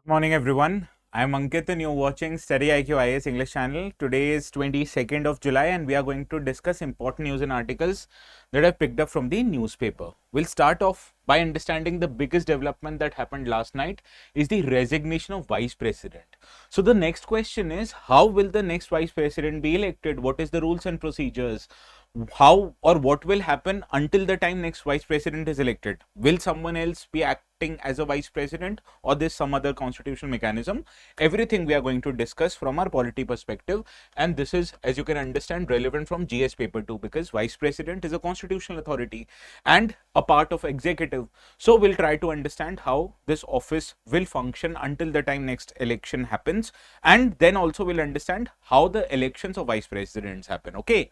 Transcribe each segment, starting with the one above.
Good morning, everyone. I am Ankit and you're watching StudyIQ IAS English channel. Today is 22nd of July and we are going to discuss important news and articles that I've picked up from the newspaper. We'll start off by understanding the biggest development that happened last night is the resignation of Vice President. So the next question is, how will the next Vice President be elected? What is the rules and procedures? How or what will happen until the time next Vice President is elected? Will someone else be acting as a Vice President or there's some other constitutional mechanism? Everything we are going to discuss from our polity perspective, and this is, as you can understand, relevant from GS paper 2 because Vice President is a constitutional authority and a part of executive. So we'll try to understand how this office will function until the time next election happens, and then also we'll understand how the elections of Vice Presidents happen. Okay.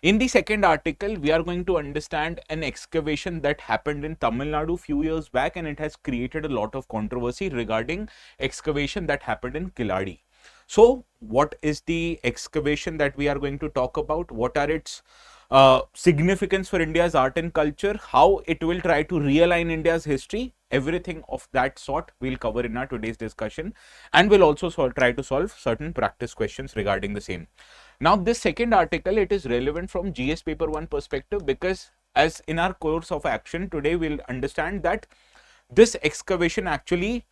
In the second article, we are going to understand an excavation that happened in Tamil Nadu few years back, and it has created a lot of controversy regarding excavation that happened in Keeladi. So, what is the excavation that we are going to talk about? What are its significance for India's art and culture? How it will try to realign India's history? Everything of that sort we'll cover in our today's discussion, and we'll also try to solve certain practice questions regarding the same. Now, this second article, it is relevant from GS paper 1 perspective because as in our course of action today, we'll understand that this excavation actually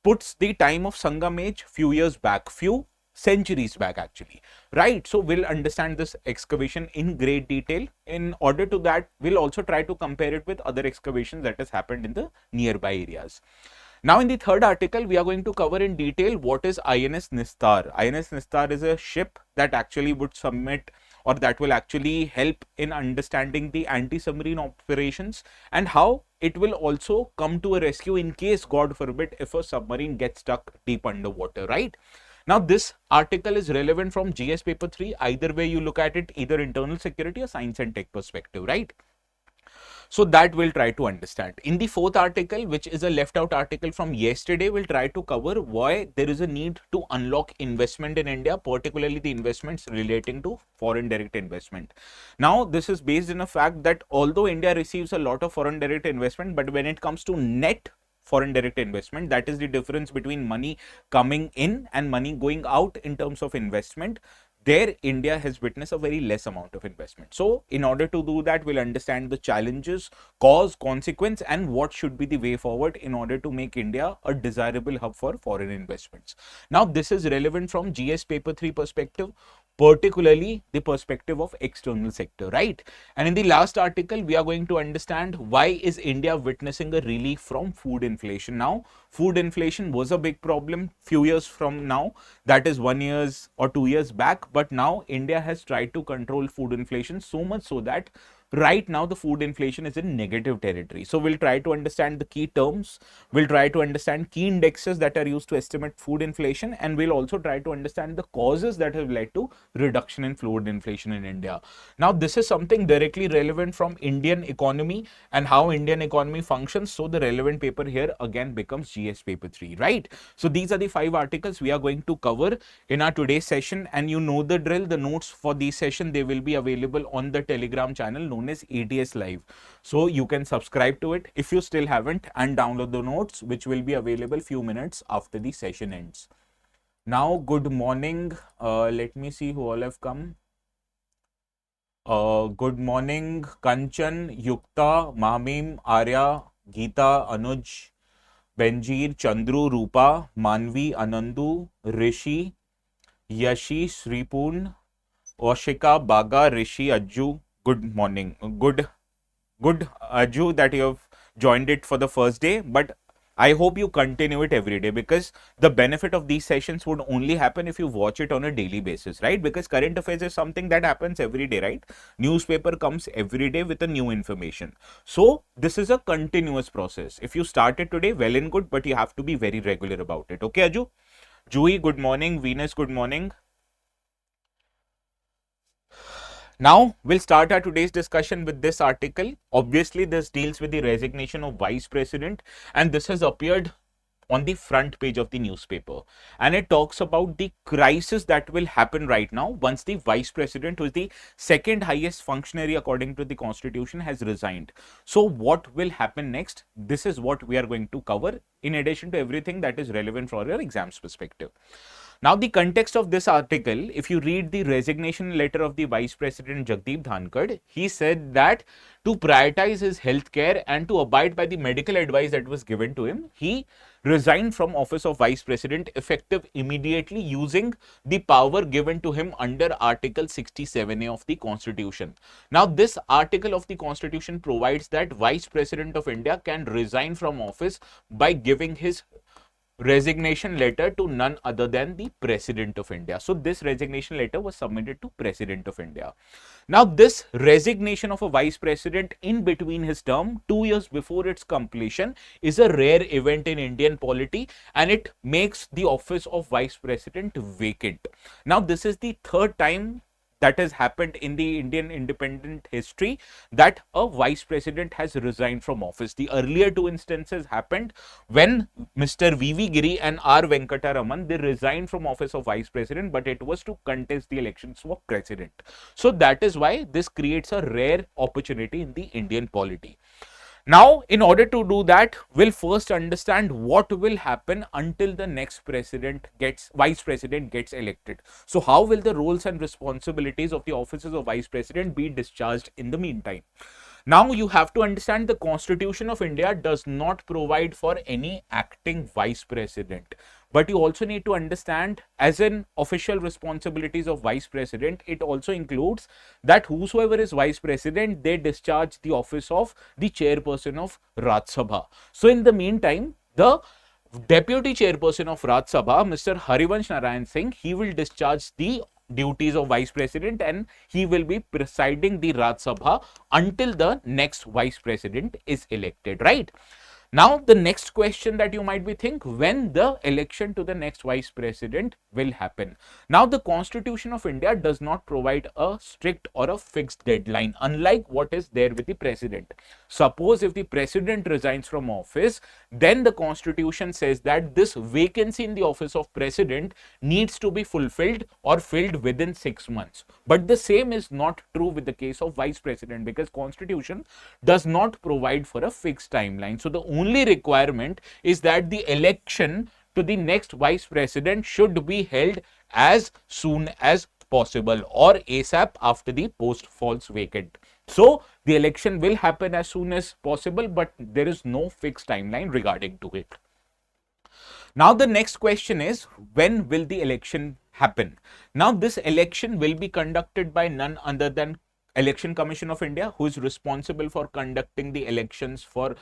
puts the time of Sangam age few years back, few centuries back actually, right? So we'll understand this excavation in great detail. In order to that, we'll also try to compare it with other excavations that has happened in the nearby areas. Now, in the third article, we are going to cover in detail what is INS Nistar. INS Nistar is a ship that actually would submit or that will actually help in understanding the anti-submarine operations and how it will also come to a rescue in case, God forbid, if a submarine gets stuck deep underwater, right? Now, this article is relevant from GS paper 3. Either way you look at it, either internal security or science and tech perspective, right? So that we'll try to understand. In the fourth article, which is a left out article from yesterday, we'll try to cover why there is a need to unlock investment in India, particularly the investments relating to foreign direct investment. Now, this is based in a fact that although India receives a lot of foreign direct investment, but when it comes to net foreign direct investment, that is the difference between money coming in and money going out in terms of investment, there India has witnessed a very less amount of investment. So in order to do that, we'll understand the challenges, cause, consequence, and what should be the way forward in order to make India a desirable hub for foreign investments. Now, this is relevant from GS paper 3 perspective, particularly the perspective of external sector, right? And in the last article, we are going to understand why is India witnessing a relief from food inflation. Now, food inflation was a big problem few years from now, that is 1 year or 2 years back, but now India has tried to control food inflation so much so that right now the food inflation is in negative territory. So we'll try to understand the key terms, we'll try to understand key indexes that are used to estimate food inflation, and we'll also try to understand the causes that have led to reduction in food inflation in India. Now, this is something directly relevant from Indian economy and how Indian economy functions. So the relevant paper here again becomes GS paper 3, right? So these are the 5 articles we are going to cover in our today's session, and you know the drill. The notes for this session, they will be available on the Telegram channel known as ATS Live. So you can subscribe to it if you still haven't and download the notes, which will be available few minutes after the session ends. Now, good morning. Let me see who all have come. Good morning, Kanchan, Yukta, Mamim, Arya, Geeta, Anuj, Benjir, Chandru, Rupa, Manvi, Anandu, Rishi, Yashi, Sripun, Oshika, Baga, Rishi, Ajju. Good morning. Good Ajju that you have joined it for the first day, but I hope you continue it every day because the benefit of these sessions would only happen if you watch it on a daily basis, right? Because current affairs is something that happens every day, right? Newspaper comes every day with a new information. So this is a continuous process. If you start it today, well and good, but you have to be very regular about it. Okay, Ajju? Jui, good morning. Venus, good morning. Now, we'll start our today's discussion with this article. Obviously, this deals with the resignation of Vice President, and this has appeared on the front page of the newspaper, and it talks about the crisis that will happen right now once the vice president, who is the second highest functionary according to the constitution, has resigned. So what will happen next? This is what we are going to cover, in addition to everything that is relevant for your exams perspective. Now, the context of this article, if you read the resignation letter of the Vice President Jagdeep Dhankad, he said that to prioritize his healthcare and to abide by the medical advice that was given to him, he resigned from office of Vice President effective immediately, using the power given to him under Article 67A of the Constitution. Now, this article of the Constitution provides that Vice President of India can resign from office by giving his resignation letter to none other than the President of India. So this resignation letter was submitted to President of India. Now, this resignation of a vice president in between his term, 2 years before its completion, is a rare event in Indian polity, and it makes the office of vice president vacant. Now, this is the third time that has happened in the Indian independent history that a vice president has resigned from office. The earlier two instances happened when Mr. V.V. Giri and R. Venkataraman, they resigned from office of vice president, but it was to contest the elections for president. So that is why this creates a rare opportunity in the Indian polity. Now, in order to do that, we'll first understand what will happen until the next vice president gets elected. So, how will the roles and responsibilities of the offices of vice president be discharged in the meantime? Now, you have to understand the Constitution of India does not provide for any acting vice president. But you also need to understand, as in official responsibilities of vice president, it also includes that whosoever is vice president, they discharge the office of the chairperson of Rajya Sabha. So in the meantime, the deputy chairperson of Rajya Sabha, Mr. Harivansh Narayan Singh, he will discharge the duties of vice president, and he will be presiding the Rajya Sabha until the next vice president is elected, right? Now, the next question that you might be thinking, when the election to the next vice president will happen. Now, the Constitution of India does not provide a strict or a fixed deadline, unlike what is there with the president. Suppose if the president resigns from office, then the Constitution says that this vacancy in the office of president needs to be fulfilled or filled within 6 months. But the same is not true with the case of vice president, because Constitution does not provide for a fixed timeline. So, the only requirement is that the election to the next vice president should be held as soon as possible, or ASAP, after the post falls vacant. So the election will happen as soon as possible, but there is no fixed timeline regarding to it. Now the next question is, when will the election happen? Now this election will be conducted by none other than Election Commission of India, who is responsible for conducting the elections for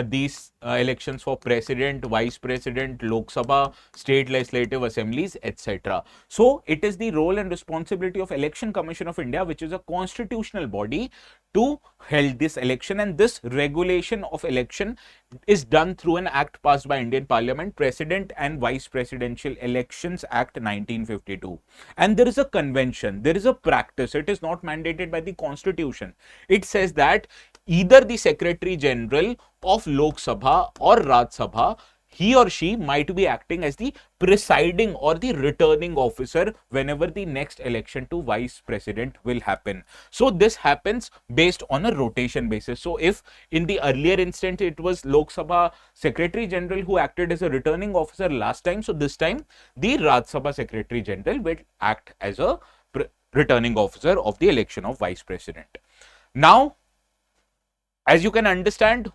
these elections for president, vice president, Lok Sabha, state legislative assemblies, etc. So it is the role and responsibility of Election Commission of India, which is a constitutional body, to hold this election, and this regulation of election is done through an act passed by Indian Parliament, President and Vice Presidential Elections Act 1952. And there is a convention, there is a practice, it is not mandated by the Constitution. It says that either the Secretary General of Lok Sabha or Rajya Sabha, he or she might be acting as the presiding or the returning officer whenever the next election to vice president will happen. So this happens based on a rotation basis. So if in the earlier instance it was Lok Sabha Secretary General who acted as a returning officer last time, so this time the Rajya Sabha Secretary General will act as a returning officer of the election of vice president. Now, as you can understand,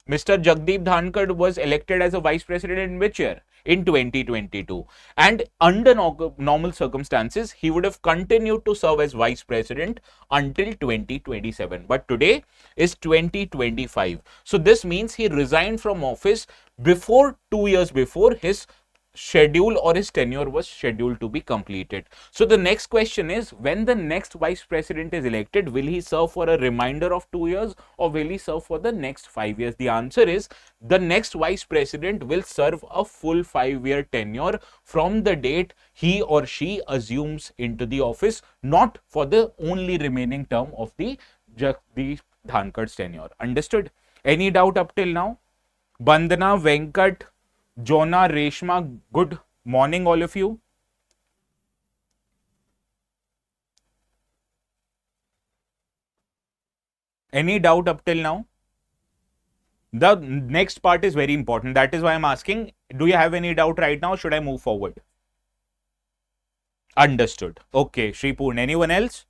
Mr. Jagdeep Dhankad was elected as a vice president in which year? In 2022. And under normal circumstances, he would have continued to serve as vice president until 2027. But today is 2025. So this means he resigned from office before 2 years before his schedule or his tenure was scheduled to be completed. So the next question is, when the next vice president is elected, will he serve for a remainder of 2 years or will he serve for the next 5 years? The answer is, the next vice president will serve a full 5-year tenure from the date he or she assumes into the office, not for the only remaining term of the Dhankad's tenure. Understood? Any doubt up till now? Bandana, Venkat, Jonah, Reshma, good morning, all of you. Any doubt up till now? The next part is very important. That is why I'm asking, do you have any doubt right now? Should I move forward? Understood. Okay, Shripurn, anyone else?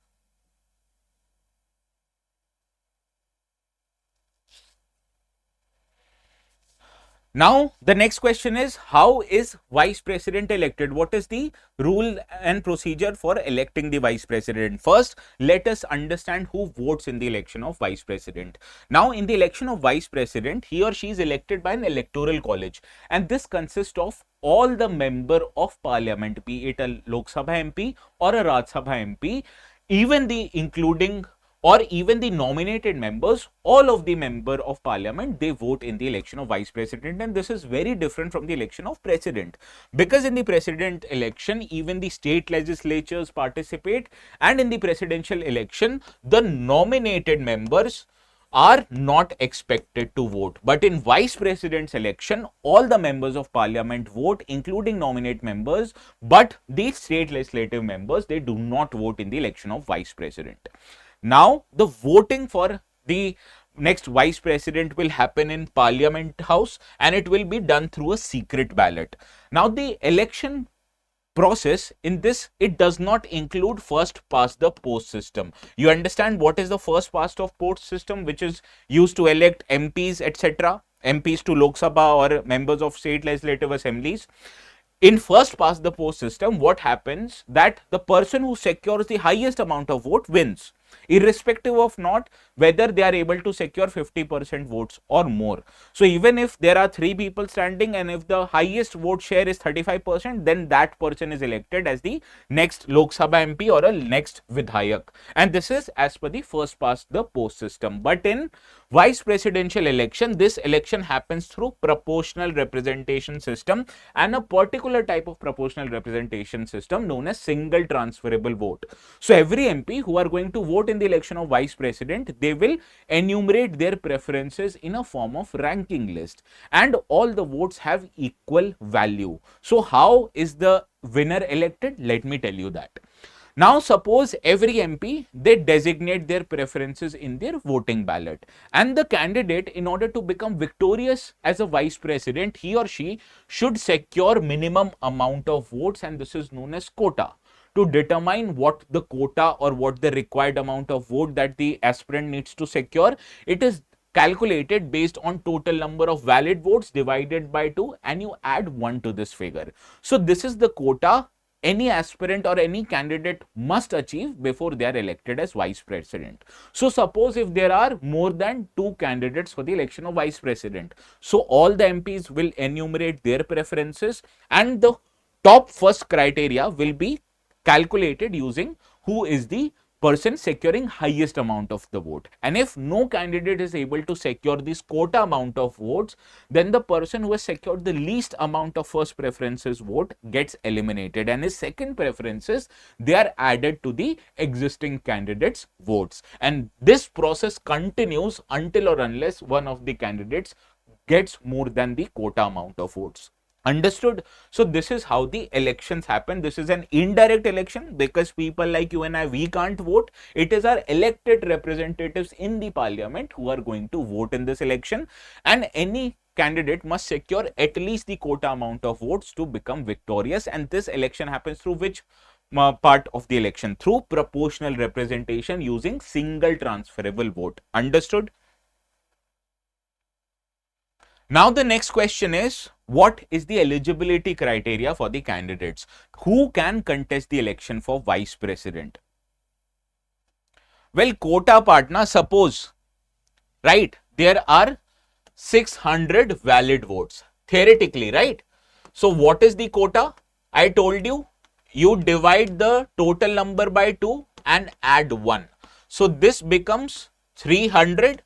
Now, the next question is, how is vice president elected? What is the rule and procedure for electing the vice president? First, let us understand who votes in the election of vice president. Now, in the election of vice president, he or she is elected by an electoral college, and this consists of all the member of parliament, be it a Lok Sabha MP or a Raj Sabha MP, even the including or even the nominated members, all of the member of parliament, they vote in the election of vice president. And this is very different from the election of president, because in the president election, even the state legislatures participate, and in the presidential election, the nominated members are not expected to vote. But in vice president's election, all the members of parliament vote, including nominate members, but the state legislative members, they do not vote in the election of vice president. Now, the voting for the next vice president will happen in Parliament House, and it will be done through a secret ballot. Now, the election process in this, it does not include first past the post system. You understand what is the first past of post system, which is used to elect MPs, etc., MPs to Lok Sabha or members of state legislative assemblies. In first past the post system, what happens that the person who secures the highest amount of vote wins, irrespective of not whether they are able to secure 50% votes or more. So even if there are 3 people standing, and if the highest vote share is 35%, then that person is elected as the next Lok Sabha MP or a next Vidhayak. And this is as per the first past the post system. But in vice presidential election, this election happens through proportional representation system, and a particular type of proportional representation system known as single transferable vote. So every MP who are going to vote in the election of vice president, they will enumerate their preferences in a form of ranking list, and all the votes have equal value. So how is the winner elected? Let me tell you that. Now, suppose every MP, they designate their preferences in their voting ballot, and the candidate, in order to become victorious as a vice president, he or she should secure minimum amount of votes, and this is known as quota. To determine what the quota or what the required amount of vote that the aspirant needs to secure, it is calculated based on total number of valid votes divided by 2, and you add 1 to this figure. So this is the quota any aspirant or any candidate must achieve before they are elected as vice president. So suppose if there are more than 2 candidates for the election of vice president, so all the MPs will enumerate their preferences, and the top first criteria will be calculated using who is the person securing highest amount of the vote. And if no candidate is able to secure this quota amount of votes, then the person who has secured the least amount of first preferences vote gets eliminated, and his second preferences, they are added to the existing candidates votes. And this process continues until or unless one of the candidates gets more than the quota amount of votes. Understood? So this is how the elections happen. This is an indirect election because people like you and I, we can't vote. It is our elected representatives in the parliament who are going to vote in this election, and any candidate must secure at least the quota amount of votes to become victorious. And this election happens through which part of the election? Through proportional representation using single transferable vote. Understood? Now the next question is, what is the eligibility criteria for the candidates who can contest the election for vice president? Well, quota partner, suppose, right, there are 600 valid votes theoretically, right? So what is the quota? I told you, you divide the total number by 2 and add 1. So this becomes 300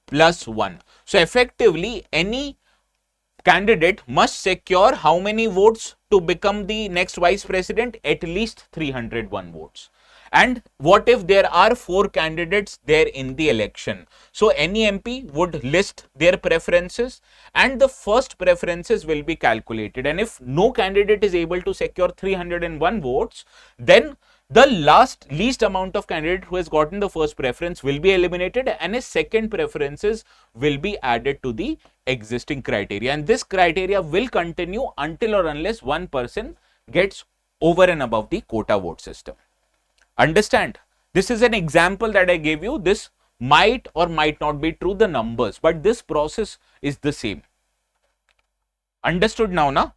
plus 1. So effectively, any candidate must secure how many votes to become the next vice president? At least 301 votes. And what if there are 4 candidates there in the election? So any MP would list their preferences and the first preferences will be calculated. And if no candidate is able to secure 301 votes, then the least amount of candidate who has gotten the first preference will be eliminated and his second preferences will be added to the existing criteria. And this criteria will continue until or unless one person gets over and above the quota vote system. Understand? This is an example that I gave you. This might or might not be true, the numbers, but this process is the same. Understood now, na?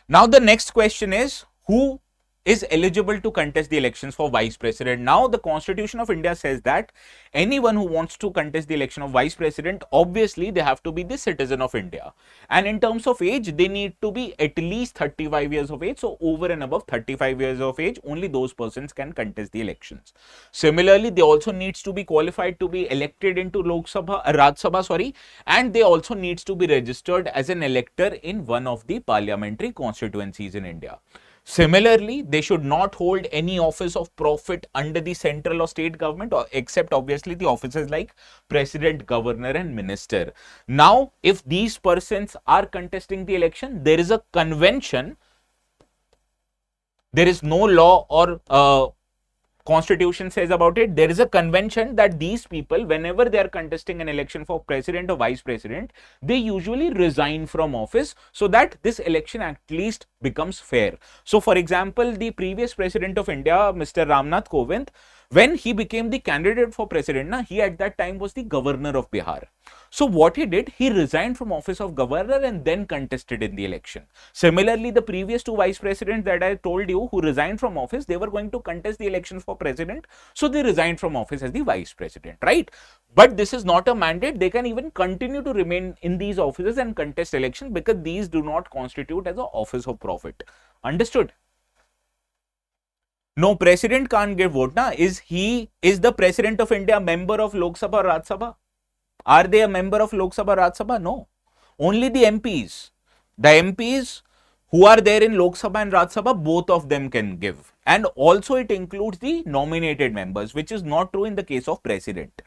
Now the next question is, who is eligible to contest the elections for vice president? Now the Constitution of India says that anyone who wants to contest the election of vice president, obviously they have to be the citizen of India. And in terms of age, they need to be at least 35 years of age. So over and above 35 years of age, only those persons can contest the elections. Similarly, they also needs to be qualified to be elected into Raj Sabha, and they also needs to be registered as an elector in one of the parliamentary constituencies in India. Similarly, they should not hold any office of profit under the central or state government, or except obviously the offices like president, governor and minister. Now, if these persons are contesting the election, there is a convention. There is no law or Constitution says about it. There is a convention that these people, whenever they are contesting an election for president or vice president, they usually resign from office so that this election at least becomes fair. So for example, the previous president of India, Mr. Ramnath Kovind, when he became the candidate for president, he at that time was the governor of Bihar. So what he did, he resigned from office of governor and then contested in the election. Similarly, the previous 2 vice presidents that I told you who resigned from office, they were going to contest the election for president. So they resigned from office as the vice president, right? But this is not a mandate. They can even continue to remain in these offices and contest election because these do not constitute as an office of profit. Understood? No, president can't give vote. Is the president of India a member of Lok Sabha or Raj Sabha? Are they a member of Lok Sabha, Raj Sabha? No. Only the MPs. The MPs who are there in Lok Sabha and Raj Sabha, both of them can give. And also it includes the nominated members, which is not true in the case of president.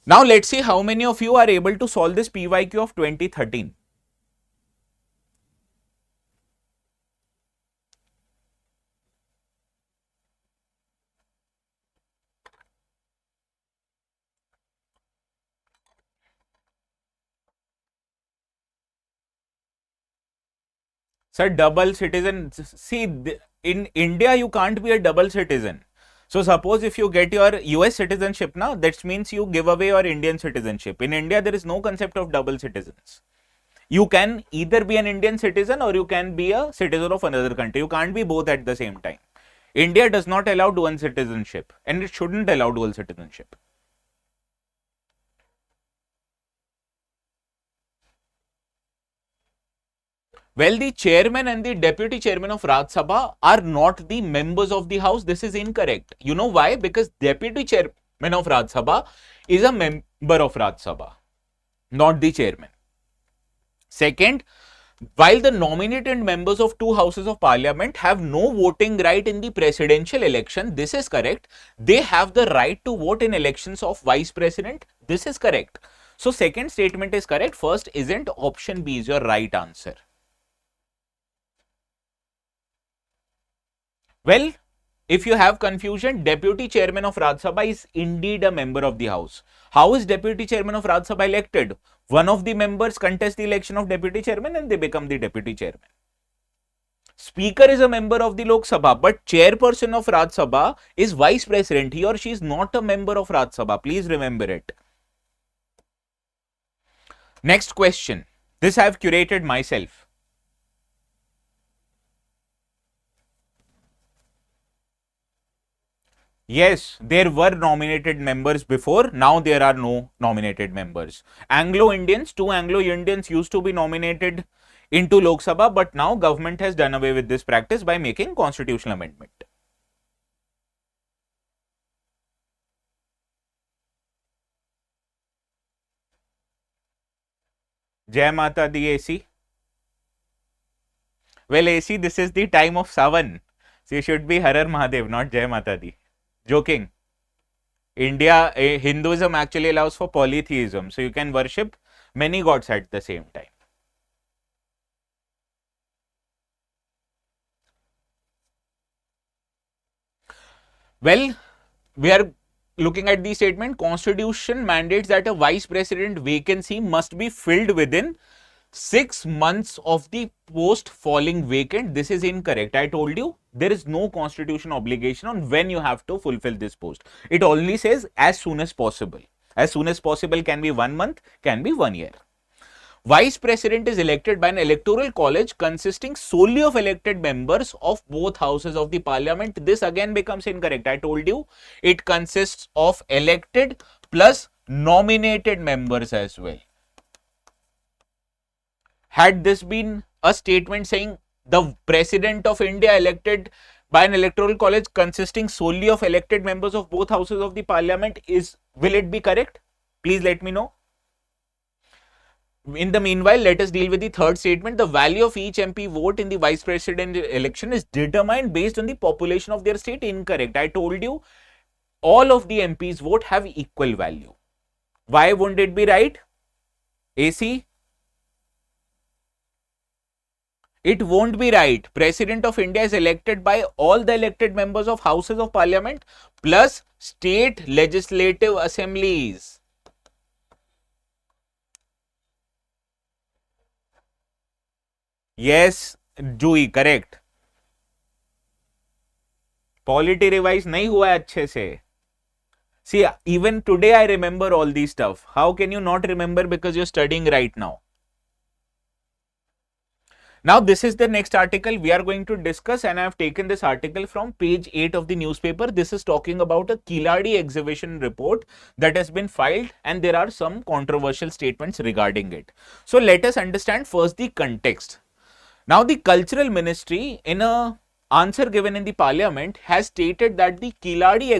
Now let's see how many of you are able to solve this PYQ of 2013. Sir, double citizen. See, in India, you can't be a double citizen. So suppose if you get your US citizenship now, that means you give away your Indian citizenship. In India, there is no concept of double citizens. You can either be an Indian citizen or you can be a citizen of another country. You can't be both at the same time. India does not allow dual citizenship and it shouldn't allow dual citizenship. Well, the chairman and the deputy chairman of Raj Sabha are not the members of the house. This is incorrect. You know why? Because deputy chairman of Raj Sabha is a member of Raj Sabha, not the chairman. Second, while the nominated members of 2 houses of parliament have no voting right in the presidential election, this is correct. They have the right to vote in elections of vice president. This is correct. So second statement is correct. First isn't. Option B is your right answer. Well, if you have confusion, deputy chairman of Raj Sabha is indeed a member of the house. How is deputy chairman of Raj Sabha elected? One of the members contests the election of deputy chairman and they become the deputy chairman. Speaker is a member of the Lok Sabha, but chairperson of Raj Sabha is vice president. He or she is not a member of Raj Sabha. Please remember it. Next question. This I have curated myself. Yes, there were nominated members before. Now there are no nominated members. Anglo-Indians, 2 Anglo-Indians used to be nominated into Lok Sabha, but now government has done away with this practice by making constitutional amendment. Jai Mata Di AC. Well, AC, this is the time of Savan. So you should be Harar Mahadev, not Jai Mata Di. Joking. India, Hinduism actually allows for polytheism. So you can worship many gods at the same time. Well, we are looking at the statement. Constitution mandates that a vice president vacancy must be filled within 6 months of the post falling vacant. This is incorrect. I told you there is no constitution obligation on when you have to fulfill this post. It only says as soon as possible. As soon as possible can be 1 month, can be 1 year. Vice President is elected by an electoral college consisting solely of elected members of both houses of the parliament. This again becomes incorrect. I told you it consists of elected plus nominated members as well. Had this been a statement saying the President of India elected by an electoral college consisting solely of elected members of both houses of the parliament, will it be correct? Please let me know. In the meanwhile, let us deal with the third statement. The value of each MP vote in the vice president election is determined based on the population of their state. Incorrect. I told you all of the MPs vote have equal value. Why wouldn't it be right? AC? It won't be right. President of India is elected by all the elected members of houses of parliament plus state legislative assemblies. Yes, Jui, correct. Polity revise नहीं हुआ है अच्छे से. See, even today I remember all these stuff. How can you not remember because you're studying right now? Now, this is the next article we are going to discuss, and I have taken this article from page 8 of the newspaper. This is talking about a Keeladi Excavation report that has been filed, and there are some controversial statements regarding it. So, let us understand first the context. Now, the Cultural Ministry, in a answer given in the parliament, has stated that the Keeladi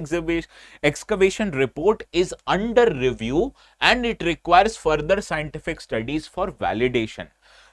excavation report is under review and it requires further scientific studies for validation.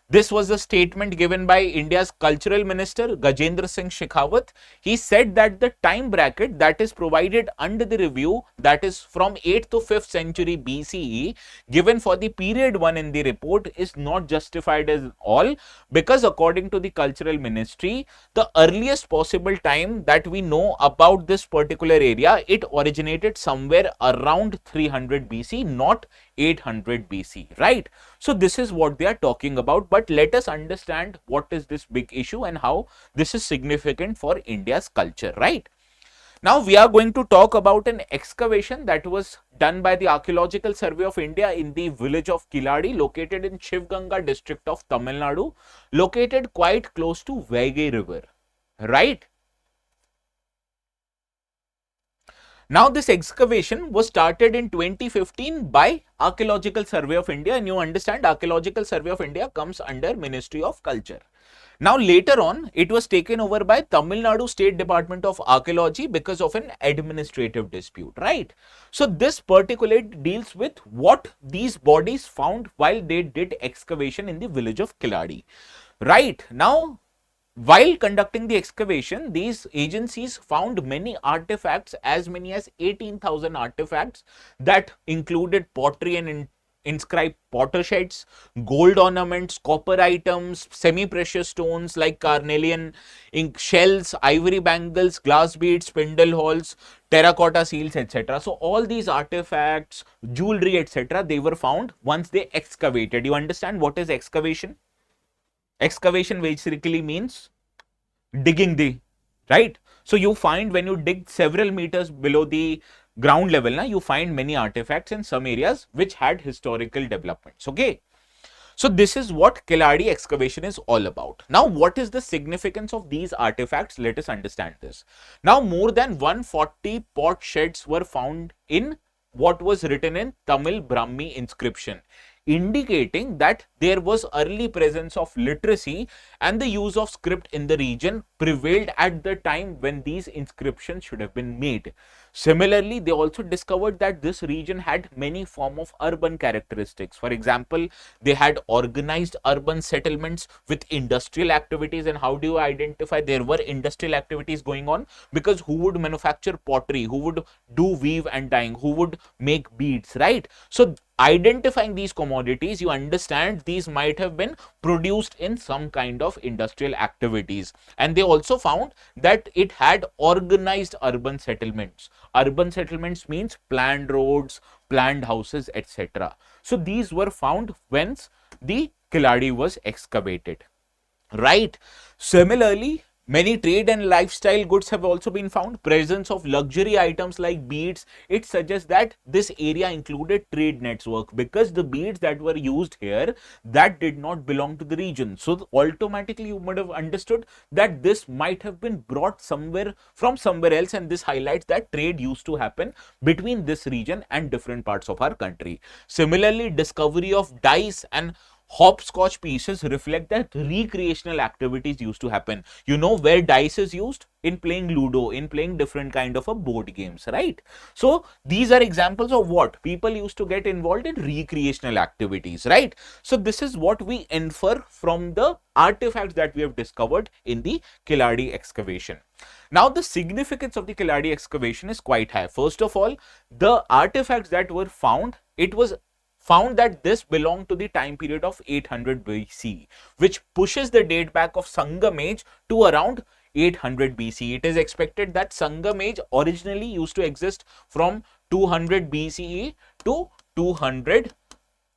This was a statement given by India's Cultural Minister Gajendra Singh Shekhawat. He said that the time bracket that is provided under the review, that is from 8th to 5th century BCE, given for the period 1 in the report, is not justified at all, because according to the Cultural Ministry, the earliest possible time that we know about this particular area, it originated somewhere around 300 BC, not 800 BC, right? So this is what they are talking about, but let us understand what is this big issue and how this is significant for India's culture, right? Now we are going to talk about an excavation that was done by the Archaeological Survey of India in the village of Keeladi, located in Shivganga district of Tamil Nadu, located quite close to Vaigai river, right? Now, this excavation was started in 2015 by Archaeological Survey of India, and you understand Archaeological Survey of India comes under Ministry of Culture. Now, later on, it was taken over by Tamil Nadu State Department of Archaeology because of an administrative dispute, right? So, this particularly deals with what these bodies found while they did excavation in the village of Keeladi, right? Now, while conducting the excavation, these agencies found many artifacts, as many as 18,000 artifacts that included pottery and inscribed potter sheds, gold ornaments, copper items, semi-precious stones like carnelian ink shells, ivory bangles, glass beads, spindle halls, terracotta seals, etc. So all these artifacts, jewelry, etc., they were found once they excavated. You understand what is excavation? Excavation basically means digging the, right? So you find when you dig several meters below the ground level, you find many artifacts in some areas which had historical developments, okay? So this is what Keeladi excavation is all about. Now, what is the significance of these artifacts? Let us understand this. Now, more than 140 pot sheds were found in what was written in Tamil Brahmi inscription. indicating that there was early presence of literacy and the use of script in the region prevailed at the time when these inscriptions should have been made. Similarly, they also discovered that this region had many form of urban characteristics. For example, they had organized urban settlements with industrial activities. And how do you identify there were industrial activities going on? Because who would manufacture pottery, who would do weave and dyeing, who would make beads, right? So identifying these commodities, you understand these might have been produced in some kind of industrial activities. And they also found that it had organized urban settlements. Urban settlements means planned roads, planned houses, etc. So these were found whence the Keeladi was excavated, right? Similarly, many trade and lifestyle goods have also been found. Presence of luxury items like beads, it suggests that this area included trade network, because the beads that were used here, that did not belong to the region. So automatically you would have understood that this might have been brought somewhere from somewhere else, and this highlights that trade used to happen between this region and different parts of our country. Similarly, discovery of dice and hopscotch pieces reflect that recreational activities used to happen. You know where dice is used? In playing Ludo, in playing different kind of a board games, right? So these are examples of what people used to get involved in recreational activities, right? So this is what we infer from the artifacts that we have discovered in the Keeladi excavation. Now the significance of the Keeladi excavation is quite high. First of all, the artifacts that were found, it was found that this belonged to the time period of 800 BC, which pushes the date back of Sangam age to around 800 BC. It is expected that Sangam age originally used to exist from 200 BCE to 200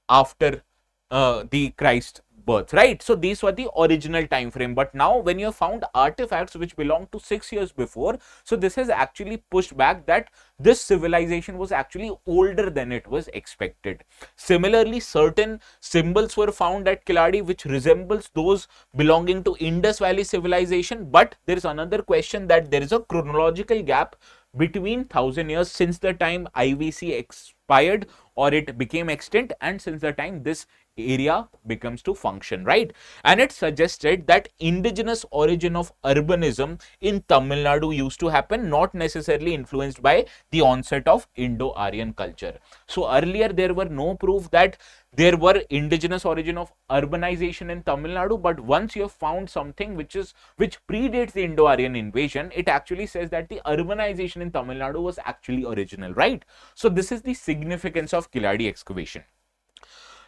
after the Christ birth, right? So these were the original time frame. But now when you have found artifacts which belong to 6 years before, so this has actually pushed back that this civilization was actually older than it was expected. Similarly, certain symbols were found at Keeladi which resembles those belonging to Indus Valley civilization. But there is another question, that there is a chronological gap between 1000 years since the time IVC expired or it became extinct, and since the time this area becomes to function, right? And it suggested that indigenous origin of urbanism in Tamil Nadu used to happen, not necessarily influenced by the onset of Indo-Aryan culture. So earlier there were no proof that there were indigenous origin of urbanization in Tamil Nadu, but once you have found something which predates the Indo-Aryan invasion, it actually says that the urbanization in Tamil Nadu was actually original, right? So this is the significance of Keeladi excavation.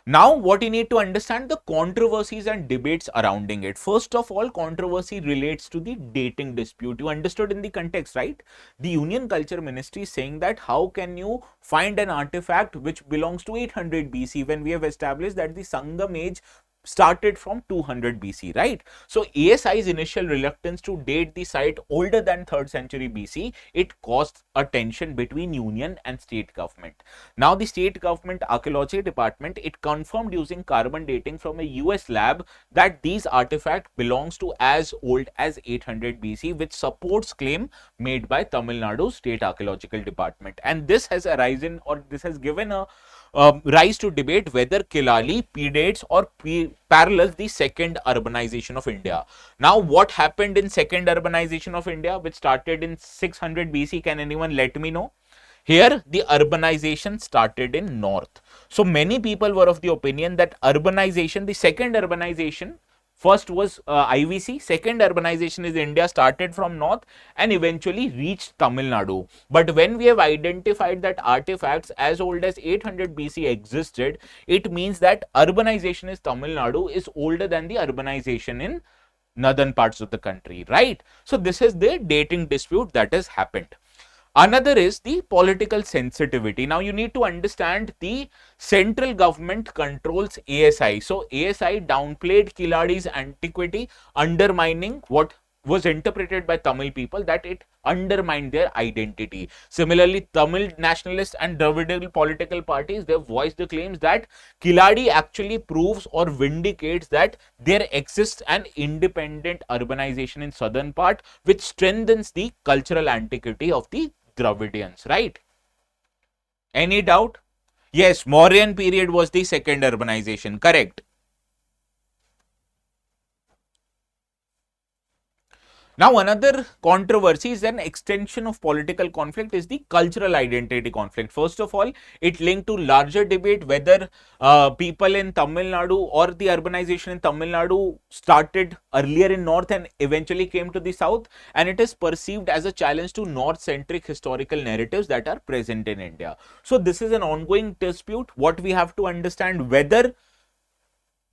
Now, what you need to understand, the controversies and debates surrounding it. First of all, controversy relates to the dating dispute. You understood in the context, right? The Union Culture Ministry is saying that how can you find an artifact which belongs to 800 BC when we have established that the Sangam age started from 200 BC, right? So ASI's initial reluctance to date the site older than 3rd century BC, it caused a tension between union and state government. Now the state government archaeology department, it confirmed using carbon dating from a US lab that these artifacts belongs to as old as 800 BC, which supports claim made by Tamil Nadu State Archaeological Department. And this has arisen, or this has given a rise to debate whether Keeladi predates or parallels the second urbanization of India. Now, what happened in second urbanization of India, which started in 600 BC? Can anyone let me know? Here, the urbanization started in north. So, many people were of the opinion that urbanization, the second urbanization, first was IVC, second urbanization is India, started from north and eventually reached Tamil Nadu. But when we have identified that artifacts as old as 800 BC existed, it means that urbanization in Tamil Nadu is older than the urbanization in northern parts of the country, right? So this is the dating dispute that has happened. Another is the political sensitivity. Now you need to understand the central government controls ASI. So ASI downplayed Keeladi's antiquity, undermining what was interpreted by Tamil people that it undermined their identity. Similarly, Tamil nationalist and Dravidal political parties, they have voiced the claims that Keeladi actually proves or vindicates that there exists an independent urbanization in southern part, which strengthens the cultural antiquity of the Dravidians, right? Any doubt? Yes, Mauryan period was the second urbanization. Correct. Now, another controversy is an extension of political conflict is the cultural identity conflict. First of all, it linked to larger debate whether people in Tamil Nadu or the urbanization in Tamil Nadu started earlier in north and eventually came to the south, and it is perceived as a challenge to north-centric historical narratives that are present in India. So, this is an ongoing dispute. What we have to understand whether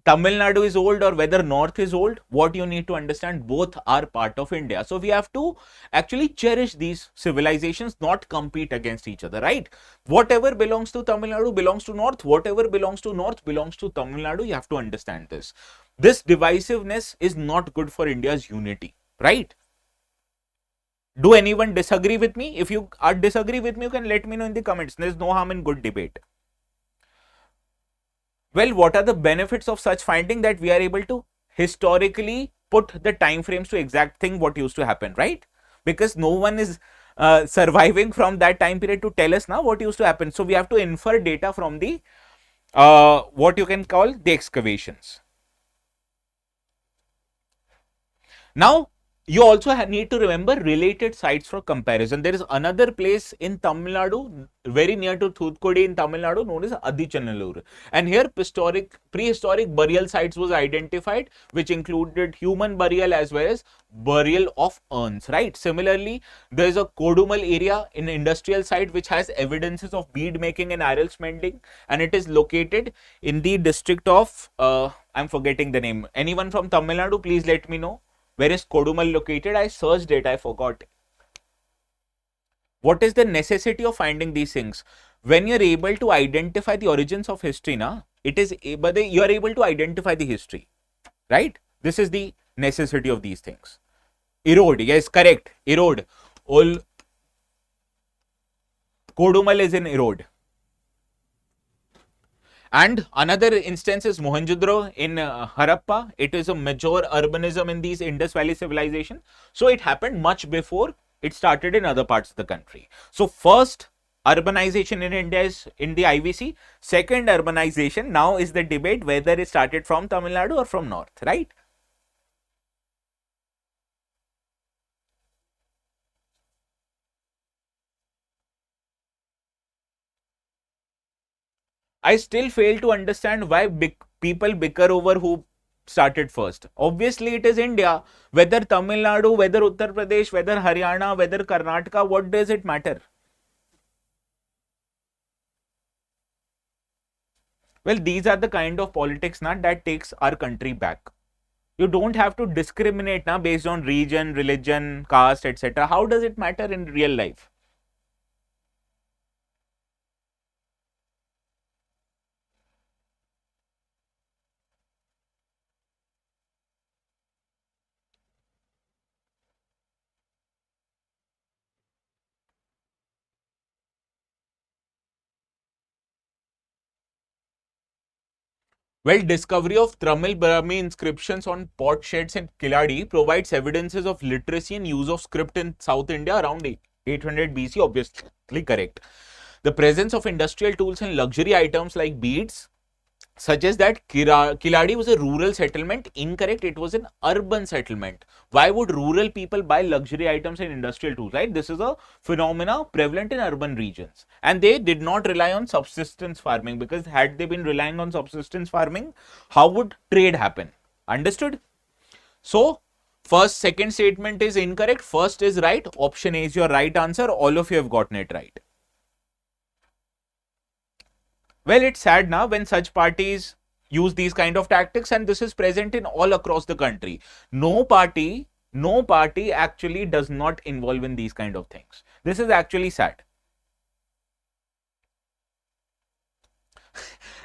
Tamil Nadu is old or whether North is old, what you need to understand, both are part of India. So we have to actually cherish these civilizations, not compete against each other, right? Whatever belongs to Tamil Nadu belongs to North, whatever belongs to North belongs to Tamil Nadu. You have to understand this. This divisiveness is not good for India's unity, right? Do anyone disagree with me? If you disagree with me, you can let me know in the comments. There's no harm in good debate. Well, what are the benefits of such finding? That we are able to historically put the time frames to exact thing what used to happen, right? Because no one is surviving from that time period to tell us now what used to happen. So we have to infer data from the what you can call the excavations. Now, you also need to remember related sites for comparison. There is another place in Tamil Nadu, very near to Thoothukudi in Tamil Nadu, known as Adichanallur. And here prehistoric burial sites was identified, which included human burial as well as burial of urns, right? Similarly, there is a Kodumal area in industrial site which has evidences of bead making and iron smelting, and it is located in the district of, I'm forgetting the name. Anyone from Tamil Nadu, please let me know. Where is Kodumal located? I searched it, I forgot. What is the necessity of finding these things? When you're able to identify the origins of history, you are able to identify the history, right? This is the necessity of these things. Erode, yes, correct. Erode. Kodumal is in erode. And another instance is Mohenjo-daro in Harappa. It is a major urbanism in these Indus Valley civilization. So it happened much before it started in other parts of the country. So first urbanization in India is in the IVC. Second urbanization now is the debate whether it started from Tamil Nadu or from North, right? I still fail to understand why people bicker over who started first. Obviously, it is India. Whether Tamil Nadu, whether Uttar Pradesh, whether Haryana, whether Karnataka, what does it matter? Well, these are the kind of politics that takes our country back. You don't have to discriminate based on region, religion, caste, etc. How does it matter in real life? Well, discovery of Tamil Brahmi inscriptions on pot sheds in Keeladi provides evidences of literacy and use of script in South India around 800 BC, obviously correct. The presence of industrial tools and luxury items like beads suggests that Keeladi was a rural settlement. Incorrect, it was an urban settlement. Why would rural people buy luxury items and industrial tools, right? This is a phenomena prevalent in urban regions. And they did not rely on subsistence farming, because had they been relying on subsistence farming, how would trade happen? Understood? So, second statement is incorrect. First is right. Option A is your right answer. All of you have gotten it right. Well, it's sad now when such parties use these kind of tactics, and this is present in all across the country. No party actually does not involve in these kind of things. This is actually sad.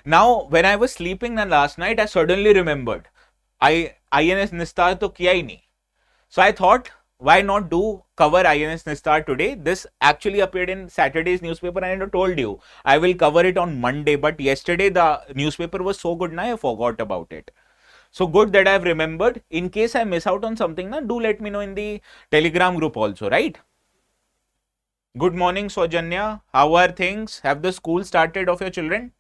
Now, when I was sleeping last night, I suddenly remembered INS Nistar to kiya hi nahi. So I thought, why not cover INS Nistar today? This actually appeared in Saturday's newspaper, and I told you I will cover it on Monday. But yesterday the newspaper was so good, I forgot about it. So good that I have remembered. In case I miss out on something, do let me know in the Telegram group also, right? Good morning, Sojanya. How are things? Have the school started of your children?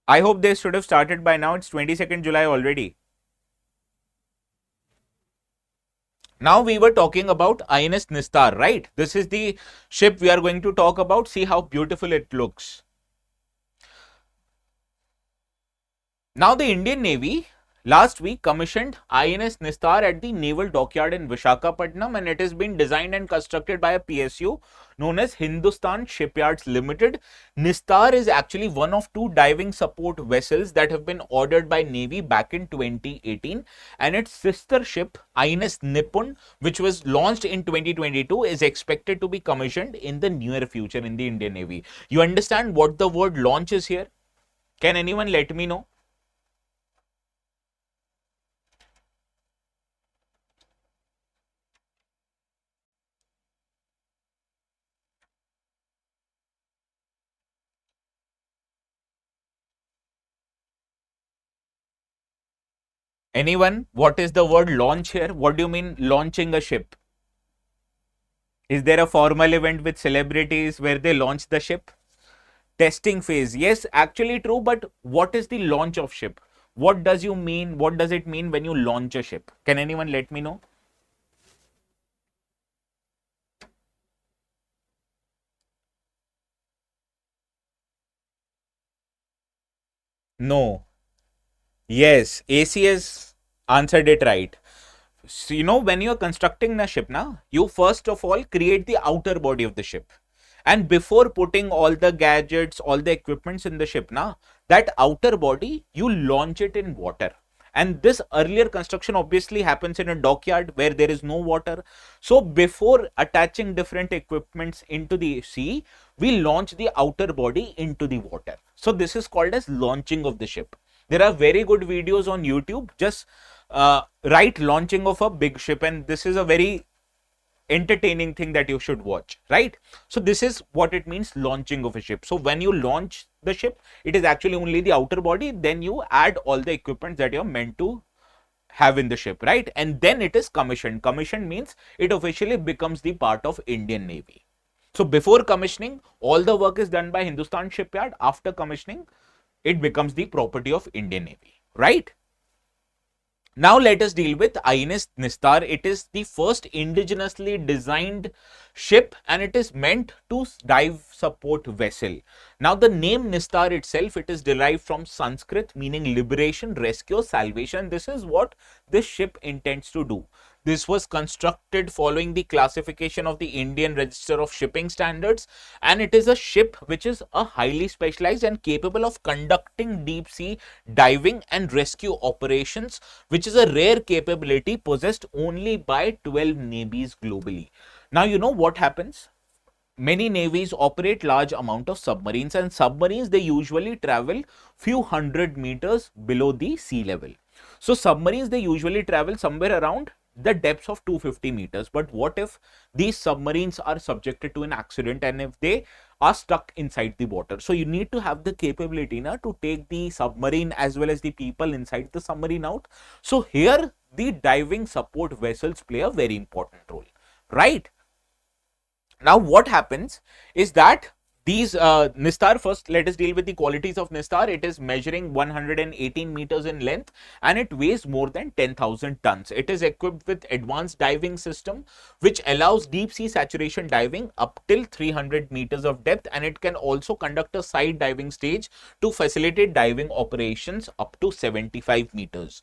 I hope they should have started by now. It's 22nd July already. Now we were talking about INS Nistar, right? This is the ship we are going to talk about. See how beautiful it looks. Now the Indian Navy last week commissioned INS Nistar at the Naval Dockyard in Vishakhapatnam, and it has been designed and constructed by a PSU known as Hindustan Shipyards Limited. Nistar is actually one of two diving support vessels that have been ordered by Navy back in 2018, and its sister ship INS Nippon, which was launched in 2022, is expected to be commissioned in the near future in the Indian Navy. You understand what the word launch is here? Can anyone let me know? Anyone? What is the word launch here? What do you mean launching a ship? Is there a formal event with celebrities where they launch the ship? Testing phase. Yes, actually true, but what is the launch of ship? What does you mean? What does it mean when you launch a ship? Can anyone let me know? No. Yes, ACS answered it right. So, when you're constructing the ship now, you first of all create the outer body of the ship. And before putting all the gadgets, all the equipments in the ship now, that outer body, you launch it in water. And this earlier construction obviously happens in a dockyard where there is no water. So before attaching different equipments into the sea, we launch the outer body into the water. So this is called as launching of the ship. There are very good videos on YouTube. Just write launching of a big ship, and this is a very entertaining thing that you should watch, right? So this is what it means, launching of a ship. So when you launch the ship, it is actually only the outer body, then you add all the equipment that you're meant to have in the ship, right? And then it is commissioned. Commissioned means it officially becomes the part of Indian Navy. So before commissioning, all the work is done by Hindustan Shipyard. After commissioning, it becomes the property of Indian Navy, right? Now let us deal with INS Nistar. It is the first indigenously designed ship, and it is meant to dive support vessel. Now the name Nistar itself, it is derived from Sanskrit meaning liberation, rescue, salvation. This is what this ship intends to do. This was constructed following the classification of the Indian Register of Shipping Standards, and it is a ship which is a highly specialized and capable of conducting deep sea diving and rescue operations, which is a rare capability possessed only by 12 navies globally. Now you know what happens? Many navies operate large amount of submarines, and submarines, they usually travel few hundred meters below the sea level. So submarines, they usually travel somewhere around the depths of 250 meters. But what if these submarines are subjected to an accident and if they are stuck inside the water? So you need to have the capability now to take the submarine as well as the people inside the submarine out. So here the diving support vessels play a very important role, right? Now what happens is that these Nistar, first let us deal with the qualities of Nistar. It is measuring 118 meters in length and it weighs more than 10,000 tons. It is equipped with advanced diving system which allows deep sea saturation diving up till 300 meters of depth, and it can also conduct a side diving stage to facilitate diving operations up to 75 meters.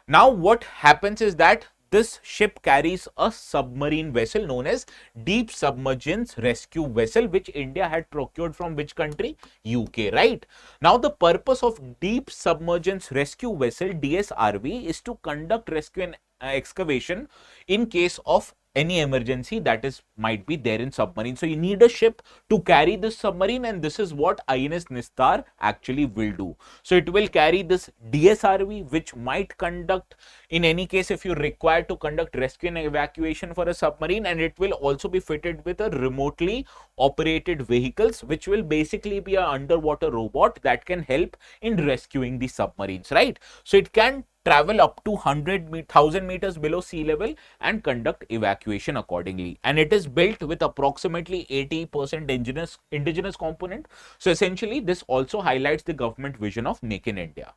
Now what happens is that this ship carries a submarine vessel known as Deep Submergence Rescue Vessel, which India had procured from which country? UK, right? Now, the purpose of Deep Submergence Rescue Vessel DSRV is to conduct rescue and excavation in case of any emergency that is might be there in submarine. So you need a ship to carry this submarine, and this is what INS Nistar actually will do. So it will carry this DSRV, which might conduct in any case if you require to conduct rescue and evacuation for a submarine, and it will also be fitted with a remotely operated vehicles, which will basically be an underwater robot that can help in rescuing the submarines, right? So it can travel up to 100,000 meters below sea level and conduct evacuation accordingly. And it is built with approximately 80% indigenous component. So essentially, this also highlights the government vision of Make in India.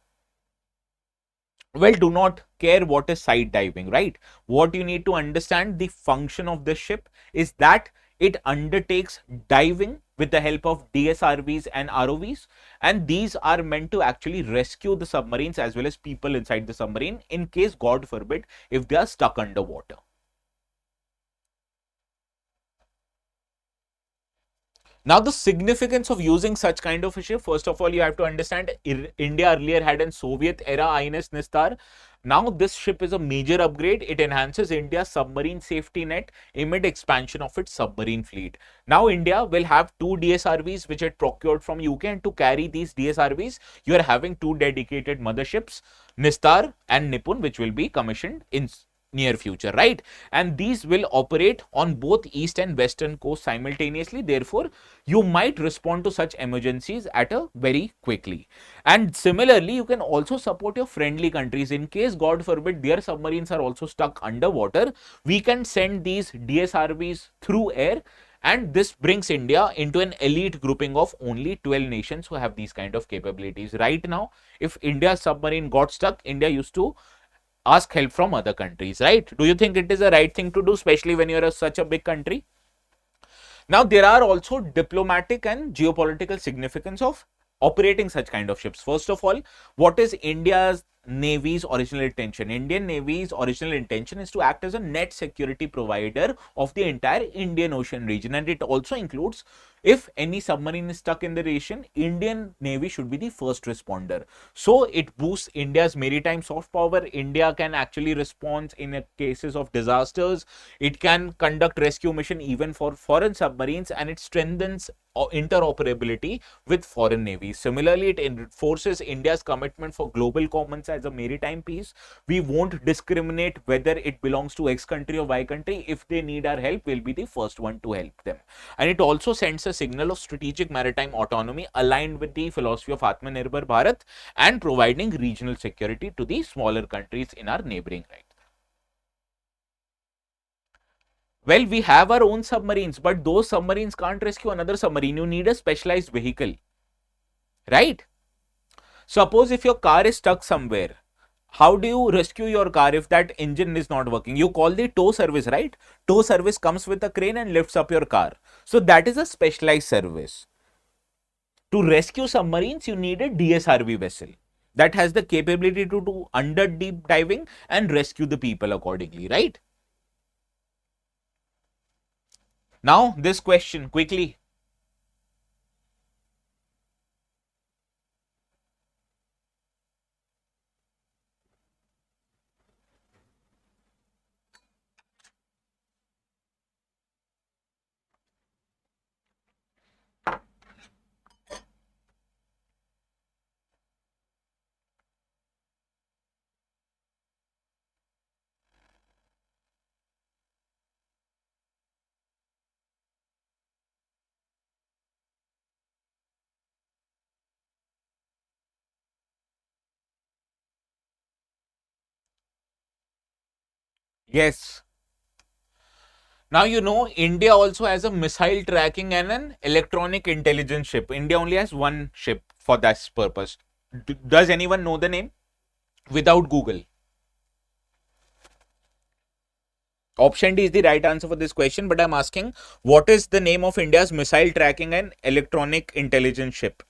Well, do not care what is side diving, right? What you need to understand, the function of this ship is that it undertakes diving with the help of DSRVs and ROVs, and these are meant to actually rescue the submarines as well as people inside the submarine in case, God forbid, if they are stuck underwater. Now, the significance of using such kind of a ship, first of all, you have to understand India earlier had an Soviet era INS Nistar. Now, this ship is a major upgrade. It enhances India's submarine safety net amid expansion of its submarine fleet. Now, India will have two DSRVs which it procured from UK, and to carry these DSRVs, you are having two dedicated motherships, Nistar and Nipun, which will be commissioned in near future, right? And these will operate on both east and western coast simultaneously. Therefore, you might respond to such emergencies at a very quickly. And similarly, you can also support your friendly countries in case, God forbid, their submarines are also stuck underwater. We can send these DSRVs through air, and this brings India into an elite grouping of only 12 nations who have these kind of capabilities. Right now, if India's submarine got stuck, India used to ask help from other countries, right? Do you think it is a right thing to do, especially when you're such a big country? Now, there are also diplomatic and geopolitical significance of operating such kind of ships. First of all, what is India's Navy's original intention? Indian Navy's original intention is to act as a net security provider of the entire Indian Ocean region, and it also includes, if any submarine is stuck in the region, Indian Navy should be the first responder. So it boosts India's maritime soft power. India can actually respond in cases of disasters. It can conduct rescue mission even for foreign submarines, and it strengthens interoperability with foreign navies. Similarly, it enforces India's commitment for global commons as a maritime peace. We won't discriminate whether it belongs to X country or Y country. If they need our help, we'll be the first one to help them. And it also sends a signal of strategic maritime autonomy aligned with the philosophy of Atmanirbhar Bharat and providing regional security to the smaller countries in our neighboring right. Well, we have our own submarines, but those submarines can't rescue another submarine. You need a specialized vehicle, right? Suppose if your car is stuck somewhere, how do you rescue your car if that engine is not working? You call the tow service, right? Tow service comes with a crane and lifts up your car. So that is a specialized service. To rescue submarines, you need a DSRV vessel that has the capability to do under deep diving and rescue the people accordingly, right? Now, this question quickly. Yes. Now, you know, India also has a missile tracking and an electronic intelligence ship. India only has one ship for that purpose. Does anyone know the name? Without Google. Option D is the right answer for this question, but I'm asking, what is the name of India's missile tracking and electronic intelligence ship?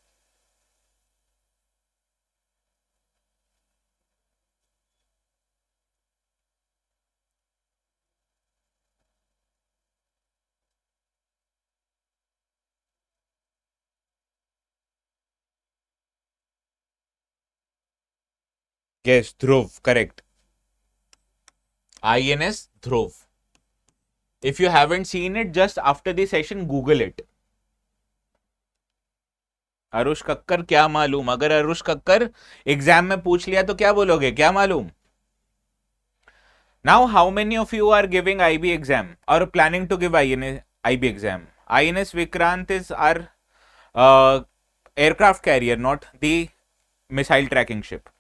Yes, Dhruv, correct. INS Dhruv. If you haven't seen it, just after the session, Google it. Arush Kakkar क्या मालूम? अगर Arush Kakkar exam में पूछ लिया तो क्या बोलोगे? क्या मालूम? Now, how many of you are giving IB exam or planning to give IB exam? INS Vikrant is our aircraft carrier, not the missile tracking ship.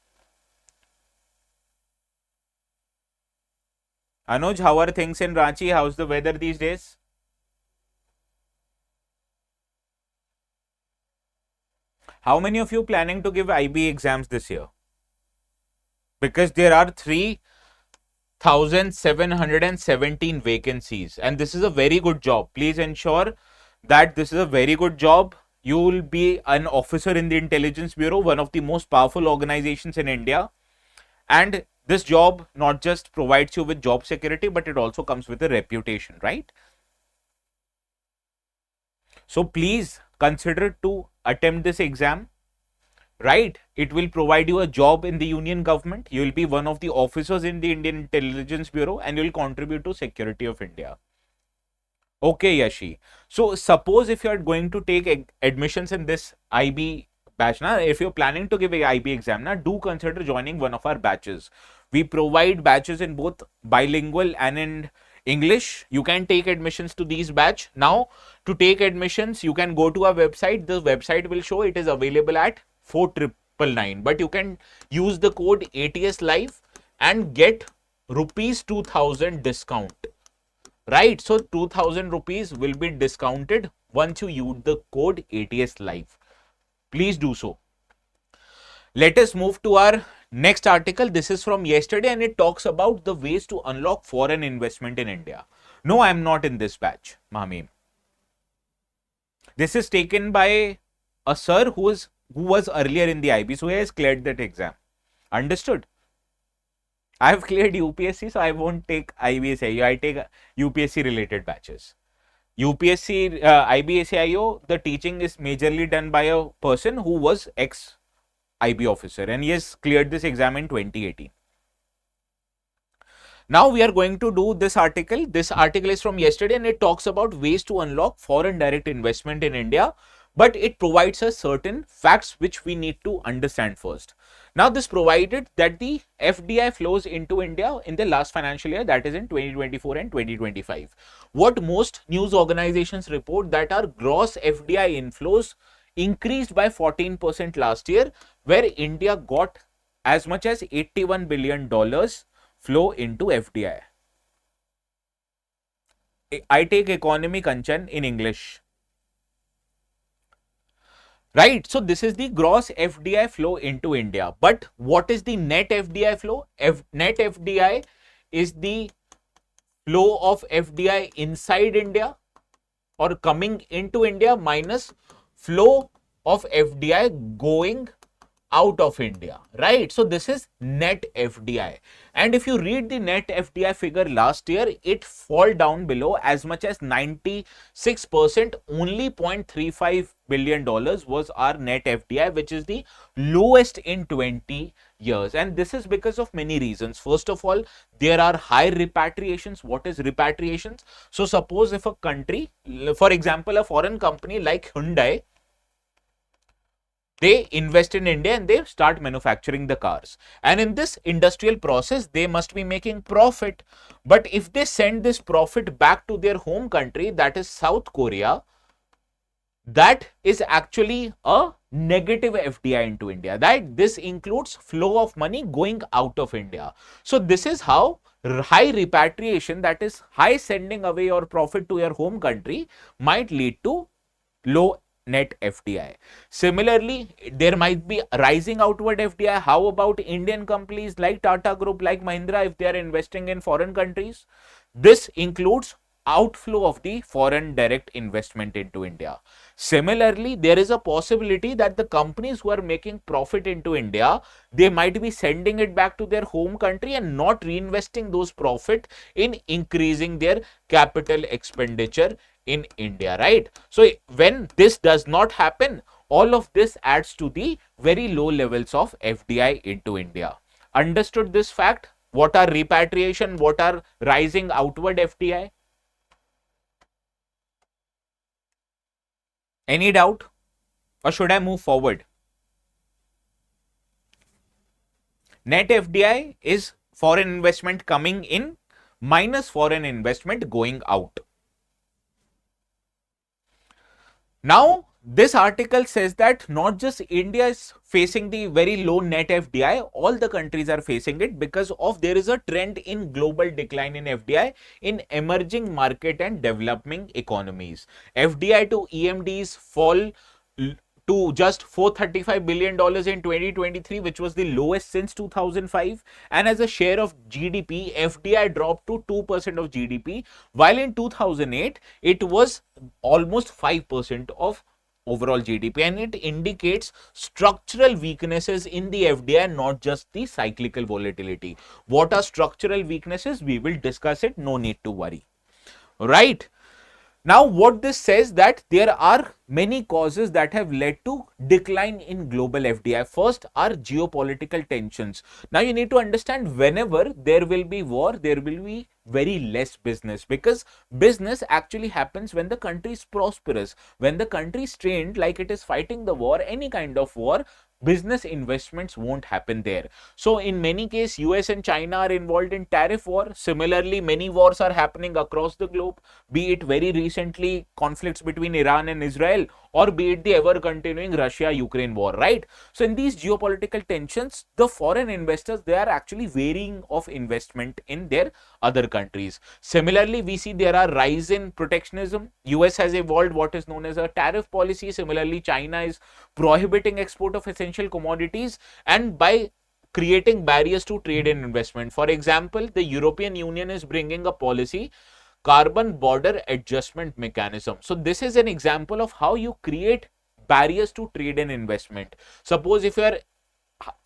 Anuj, how are things in Ranchi? How's the weather these days? How many of you planning to give IB exams this year? Because there are 3,717 vacancies, and this is a very good job. Please ensure that this is a very good job. You will be an officer in the Intelligence Bureau, one of the most powerful organizations in India. And this job not just provides you with job security, but it also comes with a reputation, right? So please consider to attempt this exam, right? It will provide you a job in the union government. You will be one of the officers in the Indian Intelligence Bureau, and you will contribute to security of India. Okay, Yashi. So suppose if you are going to take admissions in this IB batch, na, if you're planning to give a IB exam, na, do consider joining one of our batches. We provide batches in both bilingual and in English. You can take admissions to these batch. Now, to take admissions, you can go to our website. The website will show it is available at 4,999. But you can use the code ATS Live and get rupees 2,000 discount. Right, so 2,000 rupees will be discounted once you use the code ATS Live. Please do so. Let us move to our next article. This is from yesterday and it talks about the ways to unlock foreign investment in India. No, I am not in this batch, Mahmeem. This is taken by a sir who was earlier in the IB, so he has cleared that exam. Understood? I have cleared UPSC, so I won't take IBSIO. I take UPSC related batches. UPSC, IBSIO, the teaching is majorly done by a person who was ex-IB officer, and he has cleared this exam in 2018. Now we are going to do this article. This article is from yesterday and it talks about ways to unlock foreign direct investment in India, but it provides us certain facts which we need to understand first. Now, this provided that the FDI flows into India in the last financial year, that is in 2024 and 2025. What most news organizations report that our gross FDI inflows increased by 14% last year, where India got as much as $81 billion flow into FDI. I take economy, Kanchan, in English. Right, so this is the gross FDI flow into India. But what is the net FDI flow? Net FDI is the flow of FDI inside India or coming into India minus flow of FDI going out of India, right? So this is net FDI. And if you read the net FDI figure last year, it fall down below as much as 96%. Only $0.35 billion was our net FDI, which is the lowest in 20 years. And this is because of many reasons. First of all, there are high repatriations. What is repatriations? So suppose if a country, for example, a foreign company like Hyundai, they invest in India and they start manufacturing the cars. And in this industrial process, they must be making profit. But if they send this profit back to their home country, that is South Korea, that is actually a negative FDI into India. That this includes flow of money going out of India. So this is how high repatriation, that is high sending away your profit to your home country, might lead to low net FDI. Similarly, there might be rising outward FDI. How about Indian companies like Tata Group, like Mahindra, if they are investing in foreign countries? This includes outflow of the foreign direct investment into India. Similarly, there is a possibility that the companies who are making profit into India, they might be sending it back to their home country and not reinvesting those profit in increasing their capital expenditure in India, right? So when this does not happen, all of this adds to the very low levels of FDI into India. Understood this fact? What are repatriation? What are rising outward FDI? Any doubt? Or should I move forward? Net FDI is foreign investment coming in minus foreign investment going out. Now, this article says that not just India is facing the very low net FDI, all the countries are facing it because of there is a trend in global decline in FDI in emerging market and developing economies. FDI to EMDs fall to just $435 billion in 2023, which was the lowest since 2005. And as a share of GDP, FDI dropped to 2% of GDP, while in 2008, it was almost 5% of overall GDP, and it indicates structural weaknesses in the FDI, not just the cyclical volatility. What are structural weaknesses? We will discuss it, no need to worry. Right. Now, what this says that there are many causes that have led to decline in global FDI. First are geopolitical tensions. Now, you need to understand whenever there will be war, there will be very less business, because business actually happens when the country is prosperous. When the country is strained, like it is fighting the war, any kind of war, business investments won't happen there. So in many cases, US and China are involved in tariff war. Similarly, many wars are happening across the globe, be it very recently conflicts between Iran and Israel, or be it the ever continuing Russia-Ukraine war, right? So in these geopolitical tensions, the foreign investors, they are actually varying of investment in their other countries. Similarly, we see there are rise in protectionism. US has evolved what is known as a tariff policy. Similarly, China is prohibiting export of essential commodities, and by creating barriers to trade and investment. For example, the European Union is bringing a policy, carbon border adjustment mechanism. So this is an example of how you create barriers to trade and investment. Suppose if you are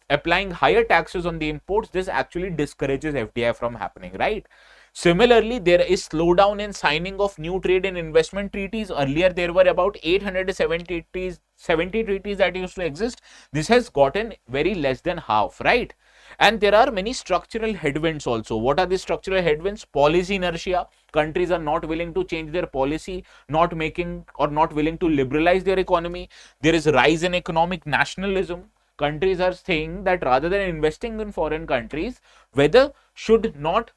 applying higher taxes on the imports, this actually discourages FDI from happening, right? Similarly, there is slowdown in signing of new trade and investment treaties. Earlier, there were about 870 treaties that used to exist. This has gotten very less than half, right? And there are many structural headwinds also. What are the structural headwinds? Policy inertia. Countries are not willing to change their policy, not making or not willing to liberalize their economy. There is rise in economic nationalism. Countries are saying that rather than investing in foreign countries, whether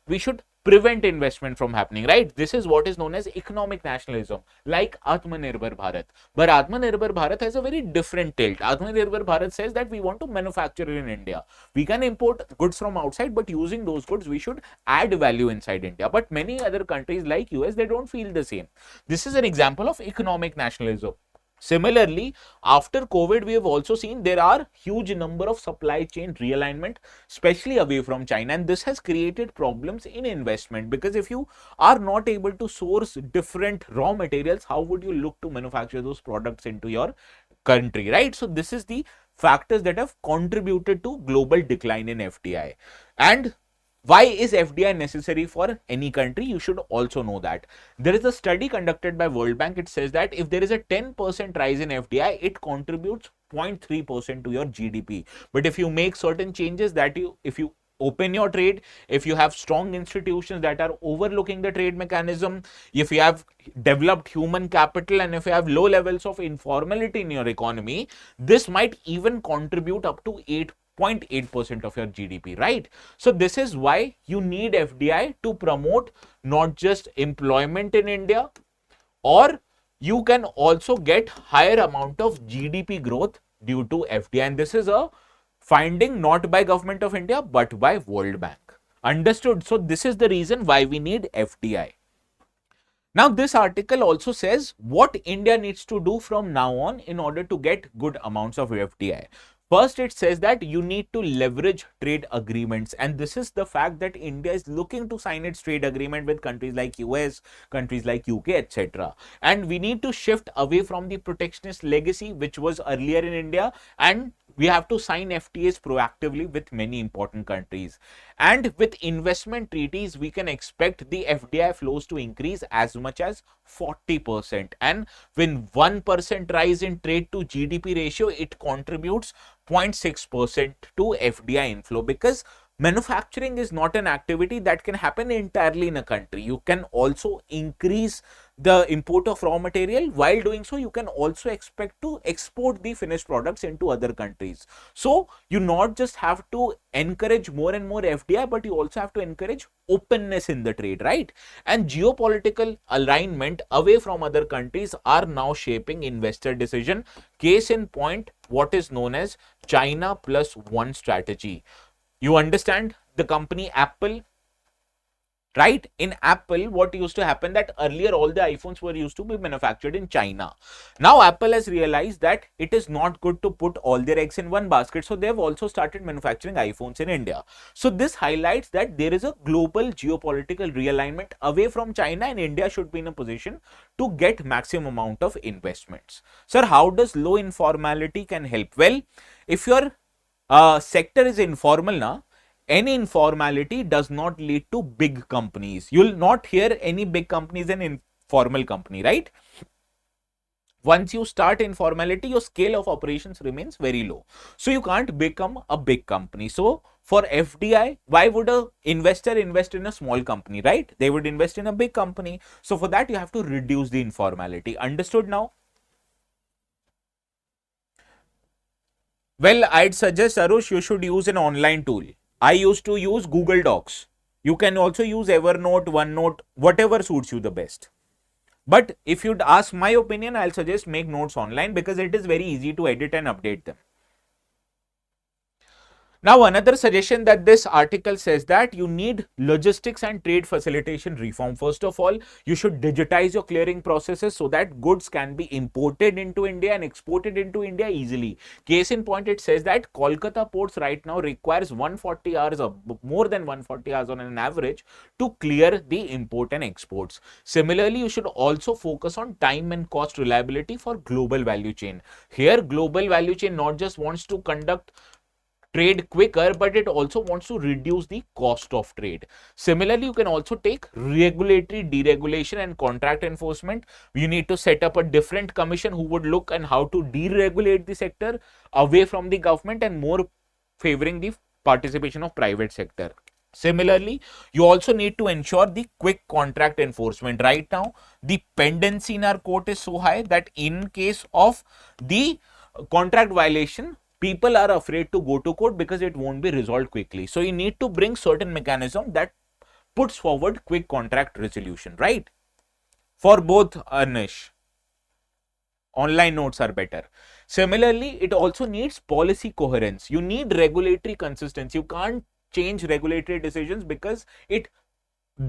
we should prevent investment from happening, right? This is what is known as economic nationalism, like Atmanirbhar Bharat. But Atmanirbhar Bharat has a very different tilt. Atmanirbhar Bharat says that we want to manufacture in India. We can import goods from outside, but using those goods, we should add value inside India. But many other countries like US, they don't feel the same. This is an example of economic nationalism. Similarly, after COVID, we have also seen there are huge number of supply chain realignment, especially away from China, and this has created problems in investment, because if you are not able to source different raw materials, how would you look to manufacture those products into your country, right? So this is the factors that have contributed to global decline in FDI. And why is FDI necessary for any country? You should also know that. There is a study conducted by World Bank. It says that if there is a 10% rise in FDI, it contributes 0.3% to your GDP. But if you make certain changes, if you open your trade, if you have strong institutions that are overlooking the trade mechanism, if you have developed human capital, and if you have low levels of informality in your economy, this might even contribute up to 8.8% of your GDP, right? So this is why you need FDI to promote not just employment in India, or you can also get higher amount of GDP growth due to FDI. And this is a finding not by Government of India, but by World Bank. Understood? So this is the reason why we need FDI. Now, this article also says what India needs to do from now on in order to get good amounts of FDI. First, it says that you need to leverage trade agreements, and this is the fact that India is looking to sign its trade agreement with countries like US, countries like UK, etc. And we need to shift away from the protectionist legacy which was earlier in India, and we have to sign FTAs proactively with many important countries. And with investment treaties, we can expect the FDI flows to increase as much as 40%. And when 1% rise in trade to GDP ratio, it contributes 0.6% to FDI inflow, because manufacturing is not an activity that can happen entirely in a country. You can also increase the import of raw material. While doing so, you can also expect to export the finished products into other countries. So you not just have to encourage more and more FDI, but you also have to encourage openness in the trade, right? And geopolitical alignment away from other countries are now shaping investor decision. Case in point, what is known as China plus one strategy. You understand the company Apple, right? In Apple, what used to happen that earlier all the iPhones were used to be manufactured in China. Now Apple has realized that it is not good to put all their eggs in one basket, so they've also started manufacturing iPhones in India. So this highlights that there is a global geopolitical realignment away from China, and India should be in a position to get maximum amount of investments. Sir, how does low informality can help? Well, if your sector is informal now, any informality does not lead to big companies. You'll not hear any big companies in informal company, right? Once you start informality, your scale of operations remains very low. So you can't become a big company. So for FDI, why would a investor invest in a small company, right? They would invest in a big company. So for that, you have to reduce the informality. Understood now? Well, I'd suggest, Arush, you should use an online tool. I used to use Google Docs. You can also use Evernote, OneNote, whatever suits you the best. But if you'd ask my opinion, I'll suggest make notes online because it is very easy to edit and update them. Now, another suggestion that this article says that you need logistics and trade facilitation reform. First of all, you should digitize your clearing processes so that goods can be imported into India and exported into India easily. Case in point, it says that Kolkata ports right now requires 140 hours of more than 140 hours on an average to clear the import and exports. Similarly, you should also focus on time and cost reliability for global value chain. Here, global value chain not just wants to conduct trade quicker, but it also wants to reduce the cost of trade. Similarly, you can also take regulatory deregulation and contract enforcement. You need to set up a different commission who would look and how to deregulate the sector away from the government and more favoring the participation of private sector. Similarly, you also need to ensure the quick contract enforcement. Right now, the pendency in our court is so high that in case of the contract violation, people are afraid to go to court because it won't be resolved quickly. So you need to bring certain mechanism that puts forward quick contract resolution, right? For both, Anish, online notes are better. Similarly, it also needs policy coherence. You need regulatory consistency. You can't change regulatory decisions because it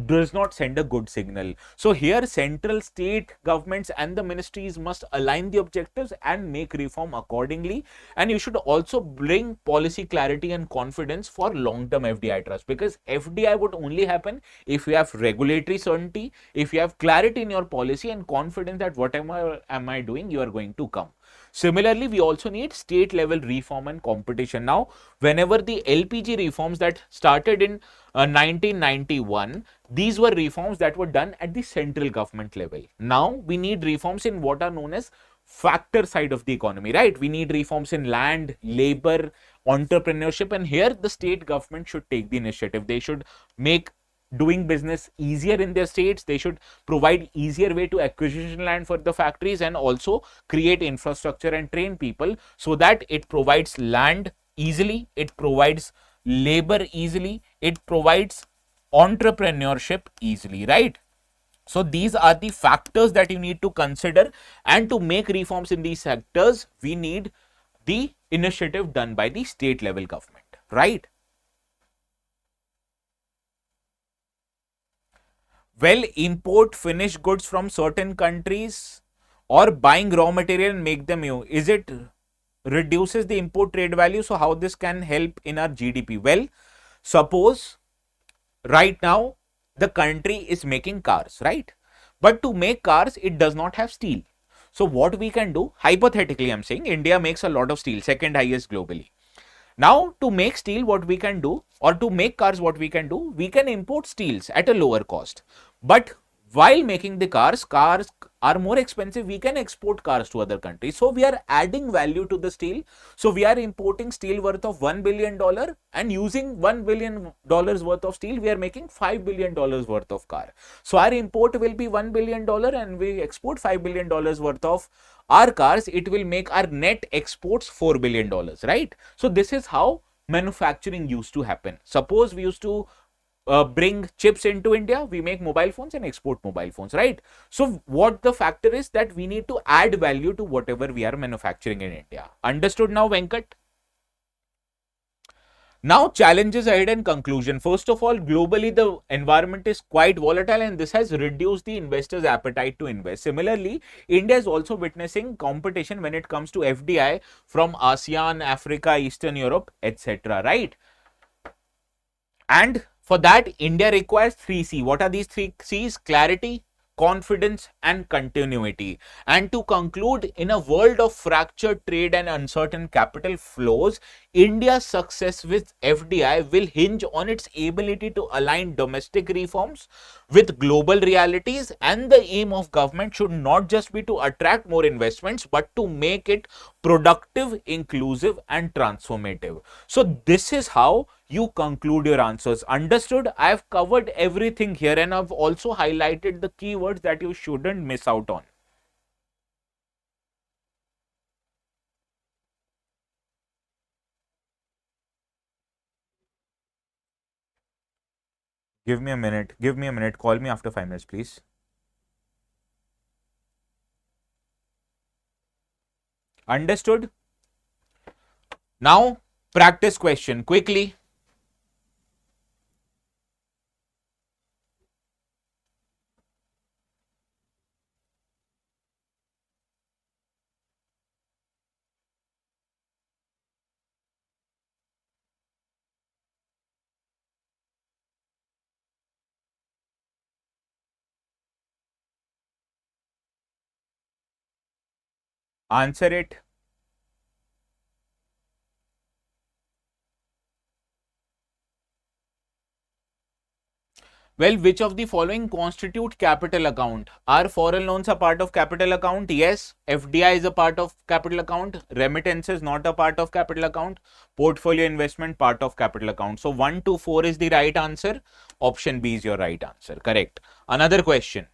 does not send a good signal. So here central, state governments and the ministries must align the objectives and make reform accordingly. And you should also bring policy clarity and confidence for long-term FDI trust, because FDI would only happen if you have regulatory certainty, if you have clarity in your policy and confidence that whatever am I doing, you are going to come. Similarly, we also need state level reform and competition. Now, whenever the LPG reforms that started in 1991, these were reforms that were done at the central government level. Now, we need reforms in what are known as factor side of the economy, right? We need reforms in land, labor, entrepreneurship, and here the state government should take the initiative. They should make doing business easier in their states. They should provide easier way to acquisition land for the factories and also create infrastructure and train people so that it provides land easily, it provides labor easily, it provides entrepreneurship easily, right? So these are the factors that you need to consider, and to make reforms in these sectors, we need the initiative done by the state level government, right? Well, import finished goods from certain countries or buying raw material and make them new, is it reduces the import trade value? So how this can help in our GDP? Well, suppose right now the country is making cars, right? But to make cars, it does not have steel. So what we can do, hypothetically I'm saying, India makes a lot of steel, second highest globally. Now, to make steel, what we can do, or to make cars, what we can do, we can import steels at a lower cost. But while making the cars are more expensive, we can export cars to other countries. So we are adding value to the steel. So we are importing steel worth of $1 billion, and using $1 billion worth of steel, we are making $5 billion worth of car. So our import will be $1 billion and we export $5 billion worth of our cars. It will make our net exports $4 billion, right? So this is how manufacturing used to happen. Suppose we used to bring chips into India, we make mobile phones and export mobile phones, right? So what the factor is that we need to add value to whatever we are manufacturing in India. Understood now, Venkat? Now, challenges ahead and conclusion. First of all, globally, the environment is quite volatile and this has reduced the investors' appetite to invest. Similarly, India is also witnessing competition when it comes to FDI from ASEAN, Africa, Eastern Europe, etc., right? And for that, India requires 3C. What are these 3Cs? Clarity, confidence, and continuity. And to conclude, in a world of fractured trade and uncertain capital flows, India's success with FDI will hinge on its ability to align domestic reforms with global realities, and the aim of government should not just be to attract more investments, but to make it productive, inclusive, and transformative. So this is how you conclude your answers. Understood? I have covered everything here and I've also highlighted the keywords that you shouldn't miss out on. Give me a minute. Give me a minute. Call me after 5 minutes, please. Understood? Now, practice question quickly. Answer it. Well, which of the following constitute capital account? Are foreign loans a part of capital account? Yes. FDI is a part of capital account. Remittances not a part of capital account. Portfolio investment part of capital account. So 1 to 4 is the right answer. Option B is your right answer. Correct. Another question.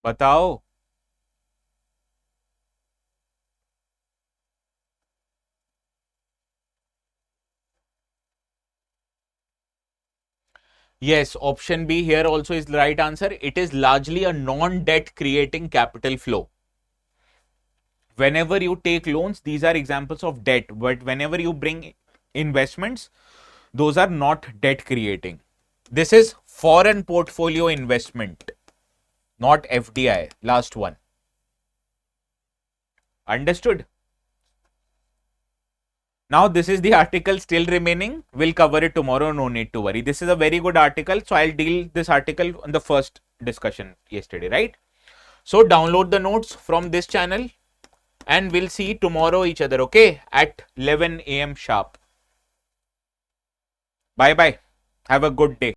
Batao. Yes, option B here also is the right answer. It is largely a non-debt creating capital flow. Whenever you take loans, these are examples of debt, but whenever you bring investments, those are not debt creating. This is foreign portfolio investment, not FDI. Last one. Understood? Now, this is the article still remaining. We'll cover it tomorrow. No need to worry. This is a very good article. So I'll deal this article on the first discussion yesterday, right? So download the notes from this channel and we'll see tomorrow each other, okay? At 11 a.m. sharp. Bye bye. Have a good day.